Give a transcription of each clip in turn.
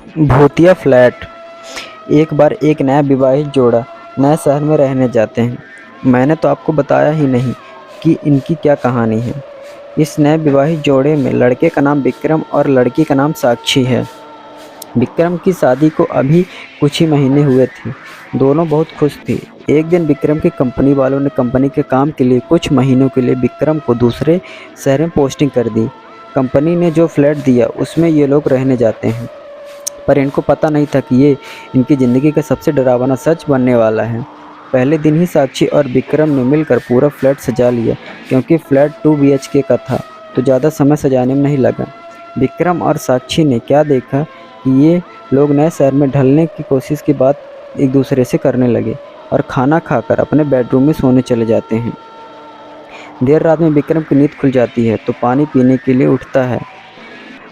भूतिया फ्लैट। एक बार एक नया विवाहित जोड़ा नए शहर में रहने जाते हैं। मैंने तो आपको बताया ही नहीं कि इनकी क्या कहानी है। इस नए विवाहित जोड़े में लड़के का नाम विक्रम और लड़की का नाम साक्षी है। विक्रम की शादी को अभी कुछ ही महीने हुए थे। दोनों बहुत खुश थे। एक दिन विक्रम की कंपनी वालों ने कंपनी के काम के लिए कुछ महीनों के लिए विक्रम को दूसरे शहर में पोस्टिंग कर दी। कंपनी ने जो फ्लैट दिया उसमें ये लोग रहने जाते हैं, पर इनको पता नहीं था कि ये इनकी ज़िंदगी का सबसे डरावना सच बनने वाला है। पहले दिन ही साक्षी और विक्रम ने मिलकर पूरा फ्लैट सजा लिया। क्योंकि फ्लैट 2 BHK का था तो ज़्यादा समय सजाने में नहीं लगा। विक्रम और साक्षी ने क्या देखा कि ये लोग नए शहर में ढलने की कोशिश की बात एक दूसरे से करने लगे और खाना खाकर अपने बेडरूम में सोने चले जाते हैं। देर रात में विक्रम की नींद खुल जाती है तो पानी पीने के लिए उठता है।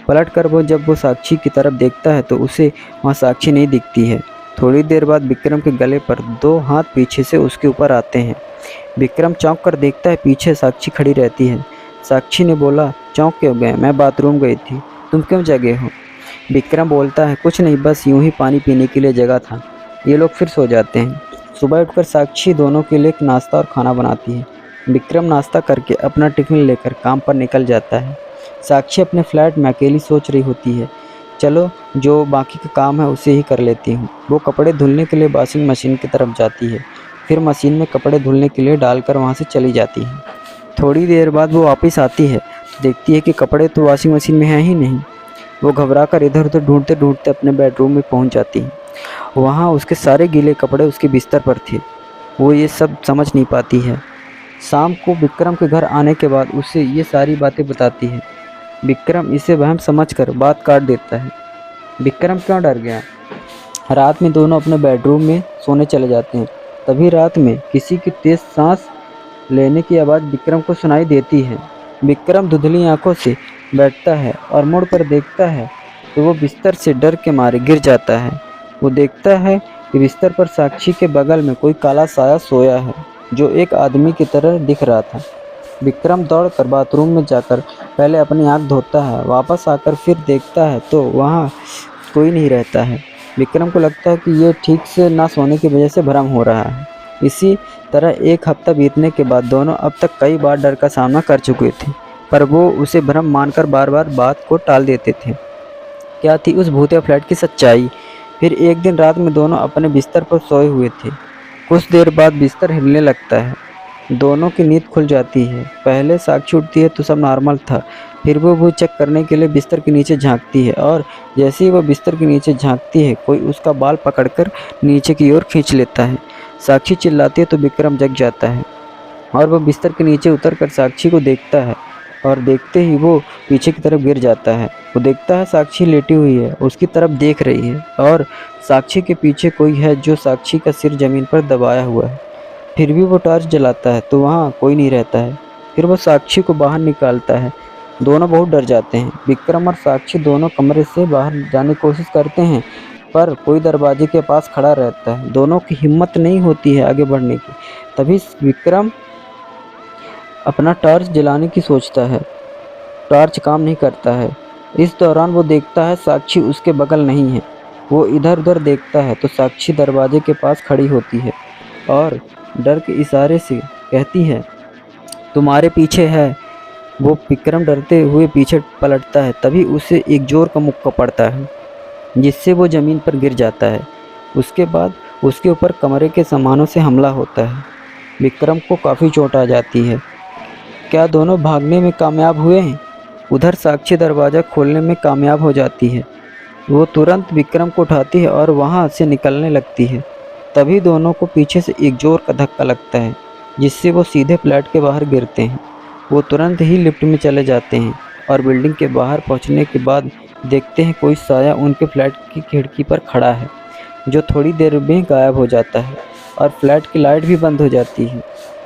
पलट कर जब वो साक्षी की तरफ देखता है तो उसे वहाँ साक्षी नहीं दिखती है। थोड़ी देर बाद विक्रम के गले पर 2 हाथ पीछे से उसके ऊपर आते हैं। विक्रम चौंक कर देखता है, पीछे साक्षी खड़ी रहती है। साक्षी ने बोला, चौंक क्यों गए? मैं बाथरूम गई थी, तुम क्यों जगे हो? विक्रम बोलता है, कुछ नहीं, बस यूं ही पानी पीने के लिए जगह था। ये लोग फिर सो जाते हैं। सुबह उठकर साक्षी दोनों के लिए नाश्ता और खाना बनाती है। विक्रम नाश्ता करके अपना टिफ़िन लेकर काम पर निकल जाता है। साक्षी अपने फ्लैट में अकेली सोच रही होती है, चलो जो बाकी का काम है उसे ही कर लेती हूँ। वो कपड़े धुलने के लिए वॉशिंग मशीन की तरफ जाती है, फिर मशीन में कपड़े धुलने के लिए डालकर वहाँ से चली जाती है। थोड़ी देर बाद वो वापस आती है तो देखती है कि कपड़े तो वॉशिंग मशीन में हैं ही नहीं। वो घबराकर इधर उधर ढूंढते ढूंढते अपने बेडरूम में पहुँच जाती है। वहाँ उसके सारे गीले कपड़े उसके बिस्तर पर थे। वो ये सब समझ नहीं पाती है। शाम को विक्रम के घर आने के बाद उसे ये सारी बातें बताती है। विक्रम इसे वहम समझकर बात काट देता है। विक्रम क्यों डर गया? रात में दोनों अपने बेडरूम में सोने चले जाते हैं। तभी रात में किसी की तेज सांस लेने की आवाज़ विक्रम को सुनाई देती है। विक्रम धुंधली आंखों से बैठता है और मुड़ कर देखता है तो वो बिस्तर से डर के मारे गिर जाता है। वो देखता है कि बिस्तर पर साक्षी के बगल में कोई काला साया सोया है जो एक आदमी की तरह दिख रहा था। विक्रम दौड़कर बाथरूम में जाकर पहले अपनी आँख धोता है। वापस आकर फिर देखता है तो वहाँ कोई नहीं रहता है। विक्रम को लगता है कि ये ठीक से ना सोने की वजह से भ्रम हो रहा है। इसी तरह एक हफ्ता बीतने के बाद दोनों अब तक कई बार डर का सामना कर चुके थे, पर वो उसे भ्रम मानकर बार बार बात को टाल देते थे। क्या थी उस भूतिया फ्लैट की सच्चाई? फिर एक दिन रात में दोनों अपने बिस्तर पर सोए हुए थे। कुछ देर बाद बिस्तर हिलने लगता है। दोनों की नींद खुल जाती है। पहले साक्षी उठती है तो सब नॉर्मल था। फिर वो चेक करने के लिए बिस्तर के नीचे झांकती है और जैसे ही वो बिस्तर के नीचे झांकती है कोई उसका बाल पकड़कर नीचे की ओर खींच लेता है। साक्षी चिल्लाती है तो विक्रम जग जाता है और वह बिस्तर के नीचे उतरकर साक्षी को देखता है और देखते ही वो पीछे की तरफ गिर जाता है। वो देखता है साक्षी लेटी हुई है, उसकी तरफ देख रही है और साक्षी के पीछे कोई है जो साक्षी का सिर ज़मीन पर दबाया हुआ है। फिर भी वो टॉर्च जलाता है तो वहाँ कोई नहीं रहता है। फिर वो साक्षी को बाहर निकालता है। दोनों बहुत डर जाते हैं। विक्रम और साक्षी दोनों कमरे से बाहर जाने की कोशिश करते हैं पर कोई दरवाजे के पास खड़ा रहता है। दोनों की हिम्मत नहीं होती है आगे बढ़ने की। तभी विक्रम अपना टॉर्च जलाने की सोचता है। टॉर्च काम नहीं करता है। इस दौरान वो देखता है साक्षी उसके बगल नहीं है। वो इधर उधर देखता है तो साक्षी दरवाजे के पास खड़ी होती है और डर के इशारे से कहती है, तुम्हारे पीछे है। वो विक्रम डरते हुए पीछे पलटता है। तभी उसे एक जोर का मुक्का पड़ता है जिससे वो ज़मीन पर गिर जाता है। उसके बाद उसके ऊपर कमरे के सामानों से हमला होता है। विक्रम को काफ़ी चोट आ जाती है। क्या दोनों भागने में कामयाब हुए हैं? उधर साक्षी दरवाज़ा खोलने में कामयाब हो जाती है। वो तुरंत विक्रम को उठाती है और वहाँ से निकलने लगती है। तभी दोनों को पीछे से एक जोर का धक्का लगता है जिससे वो सीधे फ्लैट के बाहर गिरते हैं। वो तुरंत ही लिफ्ट में चले जाते हैं और बिल्डिंग के बाहर पहुंचने के बाद देखते हैं कोई साया उनके फ्लैट की खिड़की पर खड़ा है जो थोड़ी देर में गायब हो जाता है और फ्लैट की लाइट भी बंद हो जाती है।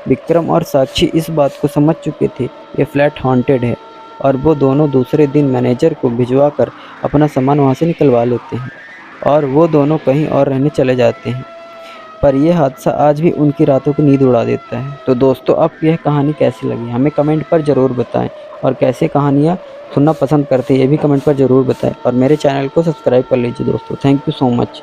विक्रम और साक्षी इस बात को समझ चुके थे ये फ्लैट हॉन्टेड है और वो दोनों दूसरे दिन मैनेजर को भिजवा कर अपना सामान वहाँ से निकलवा लेते हैं और वो दोनों कहीं और रहने चले जाते हैं। पर यह हादसा आज भी उनकी रातों की नींद उड़ा देता है। तो दोस्तों, आपको यह कहानी कैसी लगी हमें कमेंट पर ज़रूर बताएं, और कैसे कहानियाँ सुनना पसंद करते हैं ये भी कमेंट पर ज़रूर बताएं, और मेरे चैनल को सब्सक्राइब कर लीजिए दोस्तों। Thank you so much.